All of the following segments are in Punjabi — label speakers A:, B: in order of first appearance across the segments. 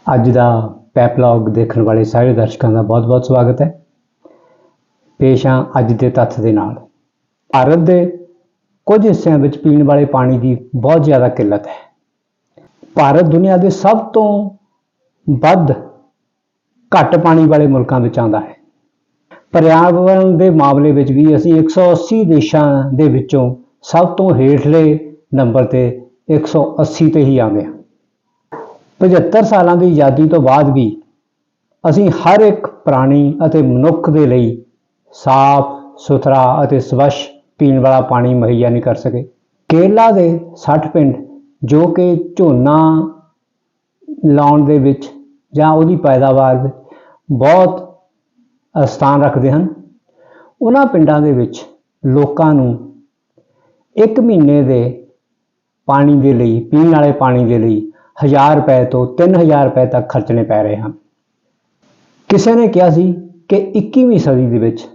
A: ਅੱਜ ਦਾ ਪੈਪਲੌਗ ਦੇਖਣ ਵਾਲੇ ਸਾਰੇ ਦਰਸ਼ਕਾਂ ਦਾ ਬਹੁਤ-ਬਹੁਤ ਸਵਾਗਤ ਹੈ। ਪੇਸ਼ ਹਾਂ ਅੱਜ ਦੇ ਤੱਥ ਦੇ ਨਾਲ। ਭਾਰਤ ਦੇ ਕੁਝ ਹਿੱਸਿਆਂ ਵਿੱਚ ਪੀਣ ਵਾਲੇ ਪਾਣੀ ਦੀ ਬਹੁਤ ਜ਼ਿਆਦਾ ਕਿੱਲਤ ਹੈ। ਭਾਰਤ ਦੁਨੀਆ ਦੇ ਸਭ ਤੋਂ ਵੱਧ ਘੱਟ ਪਾਣੀ ਵਾਲੇ ਮੁਲਕਾਂ ਵਿੱਚ ਆਉਂਦਾ ਹੈ। ਪਰਿਆਵਰਣ ਦੇ ਮਾਮਲੇ ਵਿੱਚ ਵੀ ਅਸੀਂ 180 ਦੇਸ਼ਾਂ ਦੇ ਵਿੱਚੋਂ ਸਭ ਤੋਂ ਹੇਠਲੇ ਨੰਬਰ ਤੇ 180 ਤੇ ਹੀ ਆਉਂਦੇ ਹਾਂ। 75 ਸਾਲਾਂ ਦੀ ਆਜ਼ਾਦੀ ਤੋਂ ਬਾਅਦ ਵੀ ਅਸੀਂ ਹਰ ਇੱਕ ਪ੍ਰਾਣੀ ਅਤੇ ਮਨੁੱਖ ਦੇ ਲਈ ਸਾਫ਼ ਸੁਥਰਾ ਅਤੇ ਸਵੱਛ ਪੀਣ ਵਾਲਾ ਪਾਣੀ ਮੁਹੱਈਆ ਨਹੀਂ ਕਰ ਸਕੇ। ਕੇਰਲਾ ਦੇ 60 ਪਿੰਡ ਜੋ ਕਿ ਝੋਨਾ ਲਾਉਣ ਦੇ ਵਿੱਚ ਜਾਂ ਉਹਦੀ ਪੈਦਾਵਾਰ ਵਿੱਚ ਬਹੁਤ ਸਥਾਨ ਰੱਖਦੇ ਹਨ, ਉਹਨਾਂ ਪਿੰਡਾਂ ਦੇ ਵਿੱਚ ਲੋਕਾਂ ਨੂੰ 1 ਮਹੀਨੇ ਦੇ ਪਾਣੀ ਦੇ ਲਈ, ਪੀਣ ਵਾਲੇ ਪਾਣੀ ਦੇ ਲਈ 1000 ਰੁਪਏ ਤੋਂ 3000 ਰੁਪਏ ਤੱਕ ਖਰਚਣੇ ਪੈ ਰਹੇ ਹਨ। ਕਿਸੇ ਨੇ ਕਿਹਾ ਸੀ ਕਿ 21ਵੀਂ ਸਦੀ ਦੇ ਵਿੱਚ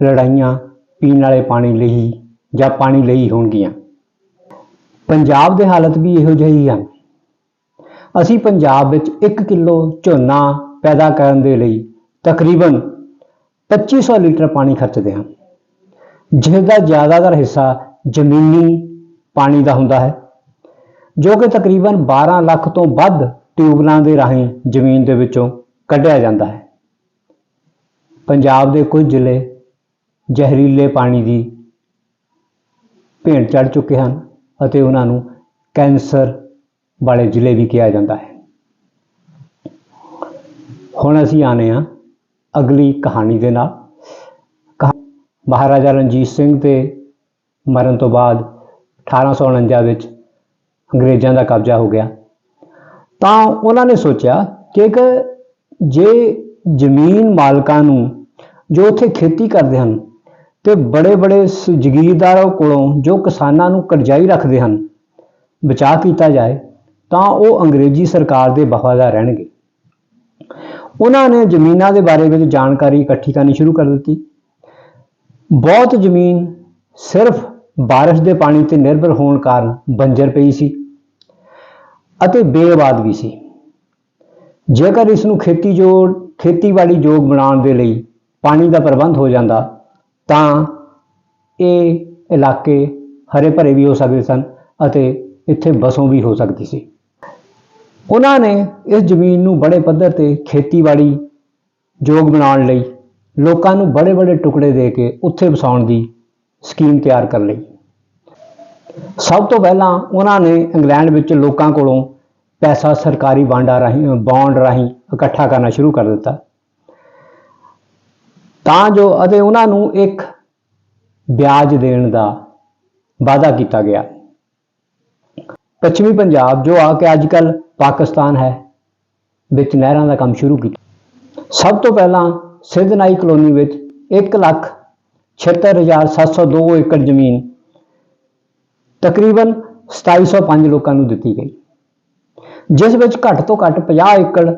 A: ਲੜਾਈਆਂ ਪੀਣ ਵਾਲੇ ਪਾਣੀ ਲਈ ਜਾਂ ਪਾਣੀ ਲਈ ਹੋਣਗੀਆਂ। ਪੰਜਾਬ ਦੇ ਹਾਲਤ ਵੀ ਇਹੋ ਜਿਹੀ ਹਨ। ਅਸੀਂ ਪੰਜਾਬ ਵਿੱਚ 1 ਕਿਲੋ ਝੋਨਾ ਪੈਦਾ ਕਰਨ ਦੇ ਲਈ ਤਕਰੀਬਨ 2500 ਲੀਟਰ ਪਾਣੀ ਖਰਚਦੇ ਹਾਂ, ਜਿਸ ਦਾ ਜ਼ਿਆਦਾਤਰ ਹਿੱਸਾ ਜ਼ਮੀਨੀ ਪਾਣੀ ਦਾ ਹੁੰਦਾ ਹੈ, ਜੋ ਕਿ ਤਕਰੀਬਨ 12 ਲੱਖ ਤੋਂ ਵੱਧ ਟਿਊਬਵੈੱਲਾਂ ਦੇ ਰਾਹੀਂ ਜ਼ਮੀਨ ਦੇ ਵਿੱਚੋਂ ਕੱਢਿਆ ਜਾਂਦਾ ਹੈ। ਪੰਜਾਬ ਦੇ ਕੁਝ ਜ਼ਿਲ੍ਹੇ ਜ਼ਹਿਰੀਲੇ ਪਾਣੀ ਦੀ ਭੇਂਟ ਚੜ੍ਹ ਚੁੱਕੇ ਹਨ ਅਤੇ ਉਹਨਾਂ ਨੂੰ ਕੈਂਸਰ ਵਾਲੇ ਜ਼ਿਲ੍ਹੇ ਵੀ ਕਿਹਾ ਜਾਂਦਾ ਹੈ। ਹੁਣ ਅਸੀਂ ਆਉਂਦੇ ਹਾਂ ਅਗਲੀ ਕਹਾਣੀ ਦੇ ਨਾਲ। ਮਹਾਰਾਜਾ ਰਣਜੀਤ ਸਿੰਘ ਦੇ ਮਰਨ ਤੋਂ ਬਾਅਦ 1849 ਵਿੱਚ ਅੰਗਰੇਜ਼ਾਂ ਦਾ ਕਬਜ਼ਾ ਹੋ ਗਿਆ, ਤਾਂ ਉਹਨਾਂ ਨੇ ਸੋਚਿਆ ਕਿ ਜੇ ਜ਼ਮੀਨ ਮਾਲਕਾਂ ਨੂੰ ਜੋ ਉੱਥੇ ਖੇਤੀ ਕਰਦੇ ਹਨ ਤੇ ਬੜੇ ਜ਼ਗੀਰਦਾਰਾਂ ਕੋਲੋਂ ਜੋ ਕਿਸਾਨਾਂ ਨੂੰ ਕਰਜ਼ਾਈ ਰੱਖਦੇ ਹਨ ਬਚਾ ਕੀਤਾ ਜਾਏ ਤਾਂ ਉਹ ਅੰਗਰੇਜ਼ੀ ਸਰਕਾਰ ਦੇ ਵਫ਼ਾਦਾਰ ਰਹਿਣਗੇ। ਉਹਨਾਂ ਨੇ ਜ਼ਮੀਨਾਂ ਦੇ ਬਾਰੇ ਵਿੱਚ ਜਾਣਕਾਰੀ ਇਕੱਠੀ ਕਰਨੀ ਸ਼ੁਰੂ ਕਰ ਦਿੱਤੀ। ਬਹੁਤ ਜ਼ਮੀਨ ਸਿਰਫ ਬਾਰਿਸ਼ ਦੇ ਪਾਣੀ ਤੇ ਨਿਰਭਰ ਹੋਣ ਕਾਰਨ ਬੰਜਰ ਪਈ ਸੀ ਅਤੇ ਬੇਆਬਾਦ ਵੀ ਸੀ। ਜੇਕਰ ਇਸ ਨੂੰ ਖੇਤੀਬਾੜੀ ਯੋਗ ਬਣਾਉਣ ਦੇ ਲਈ ਪਾਣੀ ਦਾ ਪ੍ਰਬੰਧ ਹੋ ਜਾਂਦਾ ਤਾਂ ਇਹ ਇਲਾਕੇ ਹਰੇ ਭਰੇ ਵੀ ਹੋ ਸਕਦੇ ਸਨ ਅਤੇ ਇੱਥੇ ਵਸੋਂ ਵੀ ਹੋ ਸਕਦੀ ਸੀ। ਉਹਨਾਂ ਨੇ ਇਸ ਜ਼ਮੀਨ ਨੂੰ ਬੜੇ ਪੱਧਰ ਤੇ ਖੇਤੀਬਾੜੀ ਯੋਗ ਬਣਾਉਣ ਲਈ ਲੋਕਾਂ ਨੂੰ ਬੜੇ ਟੁਕੜੇ ਦੇ ਕੇ ਉੱਥੇ ਵਸਾਉਣ ਦੀ ਸਕੀਮ ਤਿਆਰ ਕਰ ਲਈ। ਸਭ ਤੋਂ ਪਹਿਲਾਂ ਉਹਨਾਂ ਨੇ ਇੰਗਲੈਂਡ ਵਿੱਚ ਲੋਕਾਂ ਕੋਲੋਂ ਪੈਸਾ ਸਰਕਾਰੀ ਬੌਂਡ ਰਾਹੀਂ ਇਕੱਠਾ ਕਰਨਾ ਸ਼ੁਰੂ ਕਰ ਦਿੱਤਾ ਅਤੇ ਉਹਨਾਂ ਨੂੰ ਇੱਕ ਵਿਆਜ ਦੇਣ ਦਾ ਵਾਅਦਾ ਕੀਤਾ ਗਿਆ। ਪੱਛਮੀ ਪੰਜਾਬ, ਜੋ ਆ ਕੇ ਅੱਜ ਕੱਲ੍ਹ ਪਾਕਿਸਤਾਨ ਹੈ, ਵਿੱਚ ਨਹਿਰਾਂ ਦਾ ਕੰਮ ਸ਼ੁਰੂ ਕੀਤਾ। ਸਭ ਤੋਂ ਪਹਿਲਾਂ ਸਿੱਧਨਾਈ ਕਲੋਨੀ ਵਿੱਚ 1,76,702 ਏਕੜ ਜ਼ਮੀਨ ਤਕਰੀਬਨ 2705 ਲੋਕਾਂ ਨੂੰ ਦਿੱਤੀ ਗਈ, ਜਿਸ ਵਿੱਚ ਘੱਟ ਤੋਂ ਘੱਟ 50 ਏਕੜ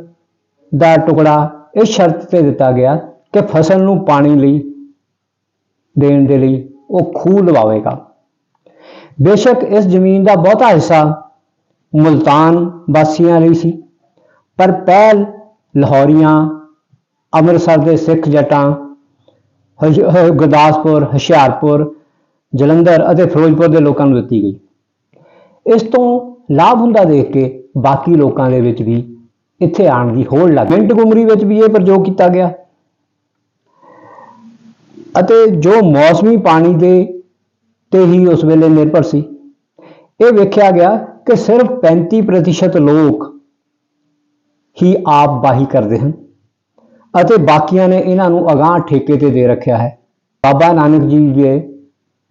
A: ਦਾ ਟੁਕੜਾ ਇਸ ਸ਼ਰਤ ਤੇ ਦਿੱਤਾ ਗਿਆ ਕਿ ਫਸਲ ਨੂੰ ਪਾਣੀ ਲਈ ਦੇਣ ਦੇ ਲਈ ਉਹ ਖੂਹ ਲਵਾਵੇਗਾ। ਬੇਸ਼ੱਕ ਇਸ ਜ਼ਮੀਨ ਦਾ ਬਹੁਤਾ ਹਿੱਸਾ ਮੁਲਤਾਨ ਵਾਸੀਆਂ ਲਈ ਸੀ, ਪਰ ਪਹਿਲ ਲਾਹੌਰੀਆਂ, ਅੰਮ੍ਰਿਤਸਰ ਦੇ ਸਿੱਖ ਜੱਟਾਂ, ਗੁਰਦਾਸਪੁਰ, ਹੁਸ਼ਿਆਰਪੁਰ, ਜਲੰਧਰ ਅਤੇ ਫਿਰੋਜ਼ਪੁਰ ਦੇ ਲੋਕਾਂ ਨੂੰ ਦਿੱਤੀ ਗਈ। ਇਸ ਤੋਂ ਲਾਭ ਹੁੰਦਾ ਦੇਖ ਕੇ ਬਾਕੀ ਲੋਕਾਂ ਦੇ ਵਿੱਚ ਵੀ ਇੱਥੇ ਆਉਣ ਦੀ ਹੋੜ ਲੱਗ ਗਈ। ਮਿੰਟਗੁਮਰੀ ਵਿੱਚ ਵੀ ਇਹ ਪ੍ਰਯੋਗ ਕੀਤਾ ਗਿਆ ਅਤੇ ਜੋ ਮੌਸਮੀ ਪਾਣੀ ਦੇ ਤੇ ਹੀ ਉਸ ਵੇਲੇ ਨਿਰਭਰ ਸੀ, ਇਹ ਵੇਖਿਆ ਗਿਆ ਕਿ ਸਿਰਫ 35% ਲੋਕ ਹੀ ਆਪ ਵਾਹੀ ਕਰਦੇ ਹਨ ਅਤੇ ਬਾਕੀਆਂ ਨੇ ਇਹਨਾਂ ਨੂੰ ਅਗਾਂਹ ਠੇਕੇ ਤੇ ਦੇ ਰੱਖਿਆ ਹੈ। ਬਾਬਾ ਨਾਨਕ ਜੀ ਦੇ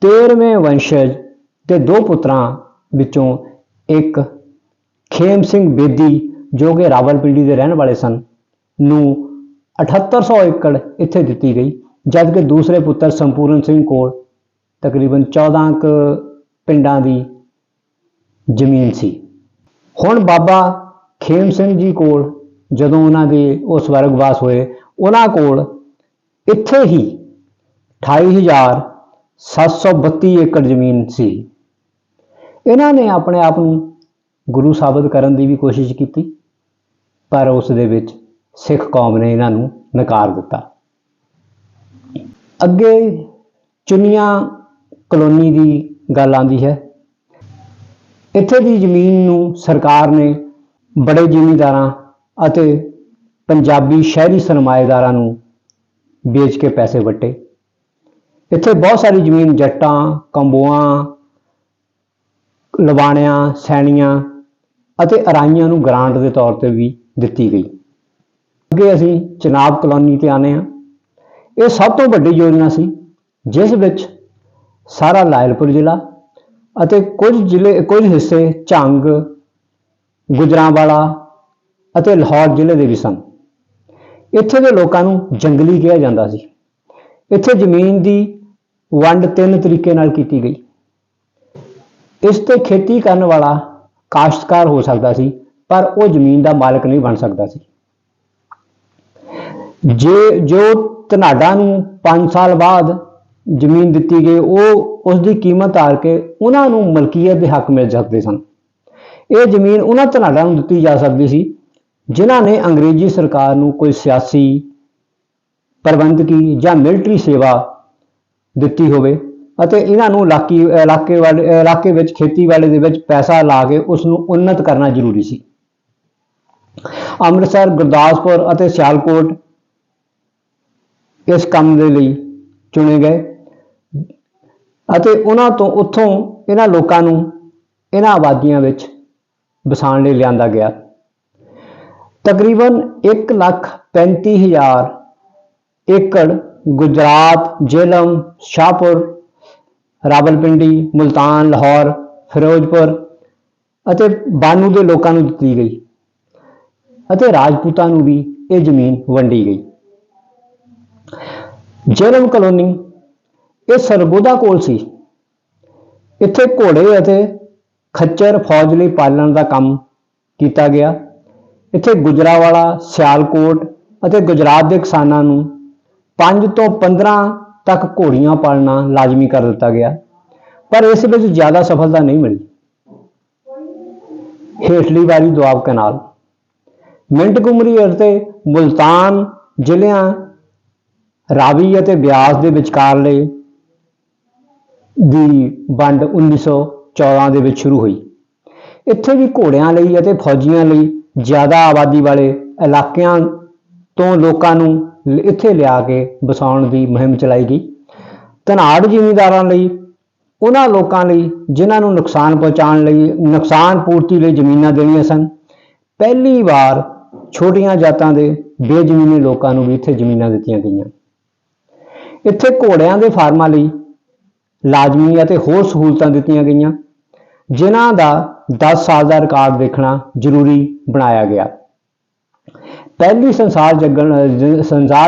A: 13ਵੇਂ ਵੰਸ਼ਜ ਤੇ 2 ਪੁੱਤਰਾਂ ਵਿੱਚੋਂ ਇੱਕ ਖੇਮ ਸਿੰਘ ਬੇਦੀ, ਜੋ ਕਿ ਰਾਵਲਪਿੰਡੀ ਦੇ ਰਹਿਣ ਵਾਲੇ ਸਨ, ਨੂੰ 7800 ਏਕੜ ਇੱਥੇ ਦਿੱਤੀ ਗਈ, ਜਦਕਿ ਦੂਸਰੇ ਪੁੱਤਰ ਸੰਪੂਰਨ ਸਿੰਘ ਕੋਲ ਤਕਰੀਬਨ 14 ਪਿੰਡਾਂ ਦੀ ਜ਼ਮੀਨ ਸੀ। ਹੁਣ ਬਾਬਾ ਖੇਮ ਸਿੰਘ ਜੀ ਕੋਲ ਜਦੋਂ ਉਹਨਾਂ ਦੇ ਉਹ ਸਵਰਗਵਾਸ ਹੋਏ, ਉਹਨਾਂ ਕੋਲ ਇੱਥੇ ਹੀ 28,732 ਏਕੜ ਜ਼ਮੀਨ ਸੀ। ਇਹਨਾਂ ਨੇ ਆਪਣੇ ਆਪ ਨੂੰ ਗੁਰੂ ਸਾਬਤ ਕਰਨ ਦੀ ਵੀ ਕੋਸ਼ਿਸ਼ ਕੀਤੀ पर उस दे विच सिख कौम ने इन्हां नूं नकार दिता। अगे चुनिया कलोनी की गल आती है। इत्थे दी जमीन नूं सरकार ने बड़े जिमींदारां अते पंजाबी शहरी सरमाएदारां नूं बेच के पैसे वट्टे। इत्थे बहुत सारी जमीन जट्टां, कंबोआं, लवाणियां, सैणियां अते अराइयां नूं ग्रांट के तौर पर भी दिती गई। अगे असीं चनाब कलोनी ते आने हां। यह सब तो वड्डी योजना सी जिस विच सारा लायलपुर जिला अते कुछ हिस्से झंग, गुजरांवाला अते लाहौर जिले के भी सन। इत्थे दे लोकां नूं जंगली कहा जाता सी। इत्थे जमीन की वंड 3 तरीके नाल कीती गई। इस ते खेती करने वाला काश्तकार हो सकता सी, पर वह जमीन का मालिक नहीं बन सकता सी। जो धनाडा नूं 5 साल बाद जमीन दी गई, वो उसकी कीमत हार के उन्होंने मलकीयत के हक मिल सकते सन। ये जमीन उन्होंने धनाडा नूं दिती जा सकती सी जिन्होंने अंग्रेजी सरकार नूं कोई सियासी, प्रबंधकी या मिलटरी सेवा दिती होवे अते इन्हां नूं इलाके विच खेतीबाड़ी दे विच पैसा ला के उसनूं उन्नत करना जरूरी सी। अमृतसर, गुरदासपुर अते सियालकोट इस काम के लिए चुने गए अते उन्हां तो उत्थों इन्हां लोकां नूं इन्हां आबादियां विच बसाण लई लिआंदा गया। तकरीबन 1,35,000 एकड़ गुजरात, झेलम, शाहपुर, रावलपिंडी, मुल्तान, लाहौर, फिरोजपुर अते बानू के लोगों को दी गई अते राजपूतां नूं भी ये जमीन वंडी गई। झेलम कलोनी ये सरगोदा कोल सी। इत्थे घोड़े अते खच्चर फौज लई पालण का काम किया गया। इत्थे गुजरांवाला, सियालकोट अते गुजरात के किसानां नूं 5 तो 15 तक घोड़ियां पालना लाजमी कर दिता गया, पर इस विच ज़्यादा सफलता नहीं मिली। हेठली वारी दुआब कैनाल मिंटगुमरी अते मुल्तान जिलियां रावी अते ब्यास के विचकारले दी वंड 1914 दे विच शुरू हुई। इत्थे भी घोड़ियां लई अते फौजियां लई ज़्यादा आबादी वाले इलाकों तो लोगों नूं इत्थे लिया के बसाउण की मुहिम चलाई गई। धनाड़ जिमींदारां लई उन्हां लोकां लई जिन्हां नूं नुकसान पहुँचाउण लई नुकसान पूर्ति लई जमीनां देणीआं सन। पहली बार छोटियां जातां दे बेजमीने लोकां नूं भी इत्थे जमीनां दित्तियां गईयां। इत्थे घोड़ियां दे फार्मां लई लाजमी अते होर सहूलतां दित्तियां गईयां, जिन्हां दा 10 साल का रिकॉर्ड देखना जरूरी बनाया गया। पहली संसार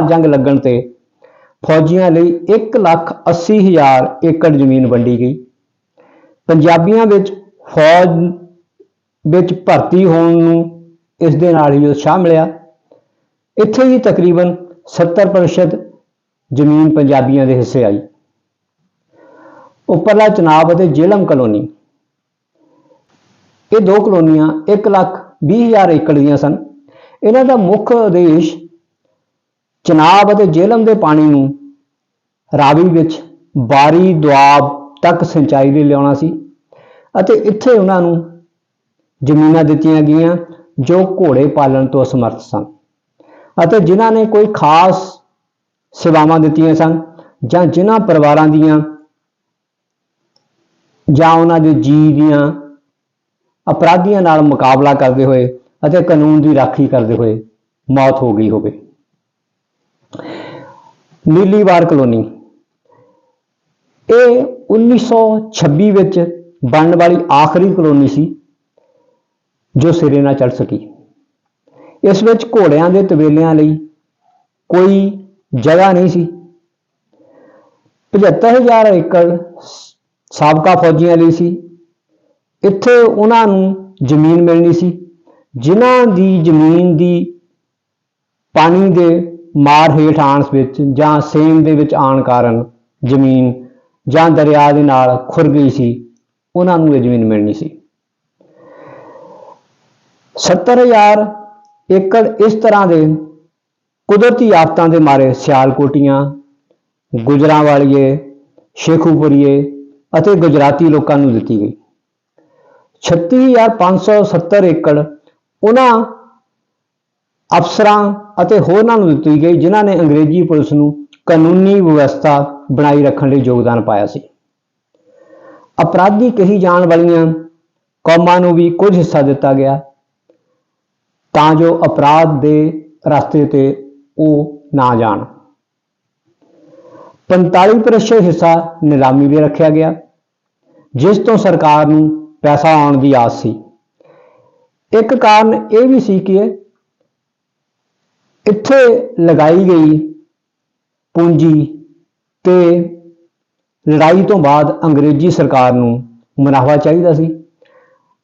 A: जंग लगन ते फौजियां लई 1,80,000 एकड़ जमीन वंडी गई। पंजाबियों विच फौज विच भर्ती होण नूं इस दे नाल ही उत्साह मिलिया। इत्थे ही तकरीबन 70% जमीन पंजाबियों के हिस्से आई। उपरला चनाब अते झेलम कलोनी ये 2 कलोनियां 1,20,000 एकड़ दियां सन। इन्हां दा मुख्य उद्देश चनाब अते झेलम के पानी नूं रावी विच बारी दुआब तक सिंचाई लई लिआउणा सी अते इत्थे उन्हां नूं जमीनां दित्तियां गईयां जो घोड़े पालन तो असमर्थ सन अते जिन्हां ने कोई खास सेवावां दित्तियां सन जां जिन्हां परिवारां दीयां जां उन्हां दे जी दीयां अपराधियों नाल मुकाबला करते हुए अते कानून की राखी करते हुए मौत हो गई होवे। नीलीवार कलोनी ये 1926 विच बनने वाली आखिरी कलोनी सी जो सिरे ना चढ़ सकी। इस विच घोड़ियां दे तबेलियां लई कोई जगह नहीं सी। 75,000 एकड़ साबका फौजियां लई सी। इत्थे उन्हां नूं जमीन मिलनी सी जिन्हां दी जमीन दी पानी दे मार हेठ आण विच जां सेम दे विच आण कारण जमीन जां दरिया दे नाल खुर गई सी, उन्हां नूं ये जमीन मिलनी सी। 70,000 ਏਕੜ ਇਸ ਤਰ੍ਹਾਂ ਦੇ ਕੁਦਰਤੀ ਆਫਤਾਂ ਦੇ ਮਾਰੇ ਸਿਆਲਕੋਟੀਆਂ, ਗੁਜਰਾਂਵਾਲੀਏ, ਸ਼ੇਖੂਪੁਰੀਏ ਅਤੇ ਗੁਜਰਾਤੀ ਲੋਕਾਂ ਨੂੰ ਦਿੱਤੀ ਗਈ। 36,570 ਏਕੜ ਉਹਨਾਂ ਅਫਸਰਾਂ ਅਤੇ ਹੋਰਨਾਂ ਨੂੰ ਦਿੱਤੀ ਗਈ ਜਿਨ੍ਹਾਂ ਨੇ ਅੰਗਰੇਜ਼ੀ ਪੁਲਿਸ ਨੂੰ ਕਾਨੂੰਨੀ ਵਿਵਸਥਾ ਬਣਾਈ ਰੱਖਣ ਲਈ ਯੋਗਦਾਨ ਪਾਇਆ ਸੀ। ਅਪਰਾਧੀ ਕਹੀ ਜਾਣ ਵਾਲੀਆਂ ਕੌਮਾਂ ਨੂੰ ਵੀ ਕੁਝ ਹਿੱਸਾ ਦਿੱਤਾ ਗਿਆ ਤਾਂ ਜੋ ਅਪਰਾਧ ਦੇ ਰਸਤੇ ਤੇ ਉਹ ਨਾ ਜਾਣ। 45% ਹਿੱਸਾ ਨਿਲਾਮੀ ਦੇ ਰੱਖਿਆ ਗਿਆ, ਜਿਸ ਤੋਂ ਸਰਕਾਰ ਨੂੰ ਪੈਸਾ ਆਉਣ ਦੀ ਆਸ ਸੀ। ਇੱਕ ਕਾਰਨ ਇਹ ਵੀ ਸੀ ਕਿ ਇੱਥੇ ਲਗਾਈ ਗਈ ਪੂੰਜੀ ਤੇ ਲੜਾਈ ਤੋਂ ਬਾਅਦ ਅੰਗਰੇਜ਼ੀ ਸਰਕਾਰ ਨੂੰ ਮੁਨਾਫਾ ਚਾਹੀਦਾ ਸੀ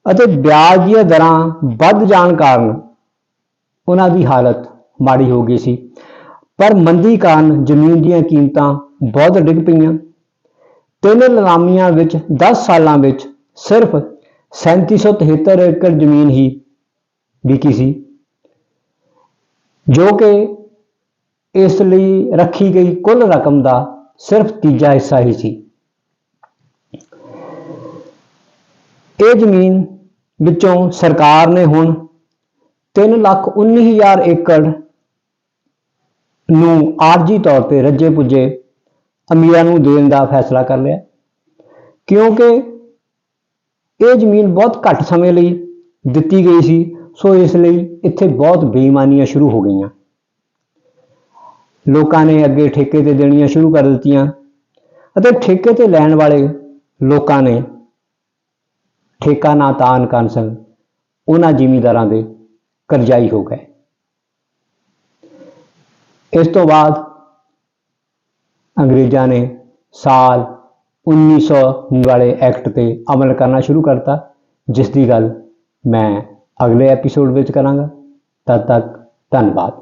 A: ਅਤੇ ਵਿਆਜ ਦੀਆਂ ਦਰਾਂ ਵੱਧ ਜਾਣ ਕਾਰਨ ਉਹਨਾਂ ਦੀ ਹਾਲਤ ਮਾੜੀ ਹੋ ਗਈ ਸੀ। ਪਰ ਮੰਦੀ ਕਾਰਨ ਜ਼ਮੀਨ ਦੀਆਂ ਕੀਮਤਾਂ ਬਹੁਤ ਡਿੱਗ ਪਈਆਂ। 3 ਨਿਲਾਮੀਆਂ ਵਿੱਚ 10 ਸਾਲਾਂ ਵਿੱਚ ਸਿਰਫ 3773 ਏਕੜ ਜ਼ਮੀਨ ਹੀ ਵਿਕੀ ਸੀ, ਜੋ ਕਿ ਇਸ ਲਈ ਰੱਖੀ ਗਈ ਕੁੱਲ ਰਕਮ ਦਾ ਸਿਰਫ ਤੀਜਾ ਹਿੱਸਾ ਹੀ ਸੀ। ਇਹ ਜ਼ਮੀਨ ਵਿੱਚੋਂ ਸਰਕਾਰ ਨੇ ਹੁਣ 3,19,000 ਏਕੜ ਨੂੰ ਆਰਜੀ ਤੌਰ ਤੇ ਰੱਜੇ ਪੁੱਜੇ ਅਮੀਰਾਂ ਨੂੰ ਦੇਣ ਦਾ ਫੈਸਲਾ ਕਰ ਲਿਆ, ਕਿਉਂਕਿ ਇਹ ਜ਼ਮੀਨ ਬਹੁਤ ਘੱਟ ਸਮੇਂ ਲਈ ਦਿੱਤੀ ਗਈ ਸੀ। ਸੋ ਇਸ ਲਈ ਇੱਥੇ ਬਹੁਤ ਬੇਈਮਾਨੀਆਂ ਸ਼ੁਰੂ ਹੋ ਗਈਆਂ। ਲੋਕਾਂ ਨੇ ਅੱਗੇ ਠੇਕੇ ਤੇ ਦੇਣੀਆਂ ਸ਼ੁਰੂ ਕਰ ਦਿੱਤੀਆਂ ਅਤੇ ਠੇਕੇ ਤੇ ਲੈਣ ਵਾਲੇ ਲੋਕਾਂ ਨੇ ਠੇਕਾ ਨਾ ਤਾਨ ਕਰਨ ਸਨ ਉਹਨਾਂ ਜ਼ਿਮੀਂਦਾਰਾਂ ਦੇ ਕਰਜ਼ਾਈ ਹੋ ਗਏ। ਇਸ ਤੋਂ ਬਾਅਦ ਅੰਗਰੇਜ਼ਾਂ ਨੇ ਸਾਲ 1900 ਵਾਲੇ ਐਕਟ ਤੇ ਅਮਲ ਕਰਨਾ ਸ਼ੁਰੂ ਕਰਤਾ, ਜਿਸ ਦੀ ਗੱਲ ਮੈਂ ਅਗਲੇ ਐਪੀਸੋਡ ਵਿੱਚ ਕਰਾਂਗਾ। ਤਦ ਤੱਕ ਧੰਨਵਾਦ।